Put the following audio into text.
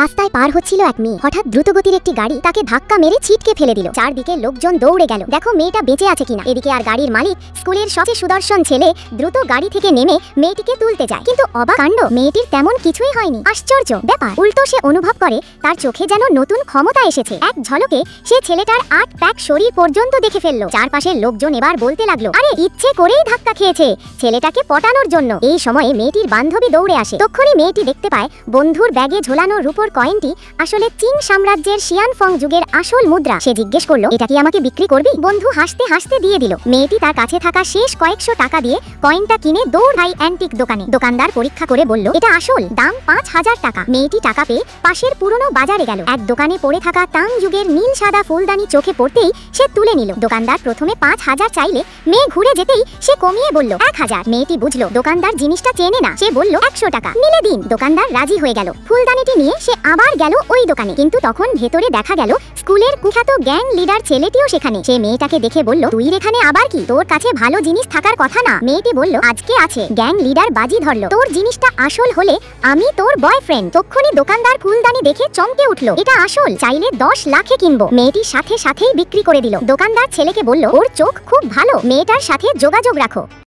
রাস্তায় পার হচ্ছিল এক মেয়ে, হঠাৎ দ্রুতগতির একটি গাড়ি তাকে ধাক্কা মেরে ছিটকে ফেলে দিল। চারদিকে লোকজন দৌড়ে গেল, দেখো মেয়েটা বেঁচে আছে কিনা। এদিকে আর গাড়ির মালিক স্কুলের সবচেয়ে সুদর্শন ছেলে দ্রুত গাড়ি থেকে নেমে মেয়েটিকে তুলতে যায়, কিন্তু অবাক কাণ্ড, মেয়েটির তেমন কিছুই হয়নি। আশ্চর্য ব্যাপার, উল্টো সে অনুভব করে তার চোখে যেন নতুন ক্ষমতা এসেছে। এক ঝলকে সে ছেলেটার 8 প্যাক শরীর পর্যন্ত দেখে ফেললো। চারপাশের লোকজন এবার বলতে লাগলো, আরে ইচ্ছে করেই ধাক্কা খেয়েছে ছেলেটাকে পটানোর জন্য। এই সময়ে মেয়েটির বান্ধবী দৌড়ে আসে। তক্ষুনি মেয়েটি দেখতে পায় বন্ধুর ব্যাগে ঝোলানো রূপোর কয়েনটি আসলে চীন সাম্রাজ্যের শিয়ানফং যুগের আসল মুদ্রা। সে জিজ্ঞেস করলো, এটা কি আমাকে বিক্রি করবি? বন্ধু হাসতে হাসতে দিয়ে দিল। মেয়েটি তার কাছে থাকা শেষ কয়েকশো টাকা দিয়ে কয়েনটা কিনে দৌড় হয় অ্যান্টিক দোকানে। দোকানদার পরীক্ষা করে বলল, এটা আসল, দাম 5000 টাকা। মেয়েটি টাকা পেয়ে পাশের পুরনো বাজারে গেল। এক দোকানে পড়ে থাকা তাং যুগের নীল সাদা ফুলদানি চোখে পড়তেই সে তুলে নিল। দোকানদার প্রথমে 5000 চাইলে মেয়ে ঘুরে যেতেই সে কমিয়ে বলল 1000। মেয়েটি বুঝলো দোকানদার জিনিসটা চেনে না। সে বলল 100 টাকা নিলে দিন। দোকানদার রাজি হয়ে গেল। ফুলদানিটি নিয়ে সে আবার গেল ওই দোকানে, কিন্তু তখন ভেতরে দেখা গেল স্কুলের কুখ্যাত গ্যাং লিডার ছেলেটিও সেখানে। সে মেয়েটাকে দেখে বলল, তুই এখানে আবার কি? তোর কাছে ভালো জিনিস থাকার কথা না? মেয়েটি বলল, আজকে আছে। গ্যাং লিডার বাজি ধরল, তোর জিনিসটা আসল হলে আমি তোর বয়ফ্রেন্ড। তক্ষুনি দোকানদার ফুলদানি দেখে চমকে উঠলো, এটা আসল, চাইলে 10 লাখে কিনবো। মেয়েটির সাথেই বিক্রি করে দিল। দোকানদার ছেলেকে বলল, ওর চোখ খুব ভালো, মেয়েটার সাথে যোগাযোগ রাখো।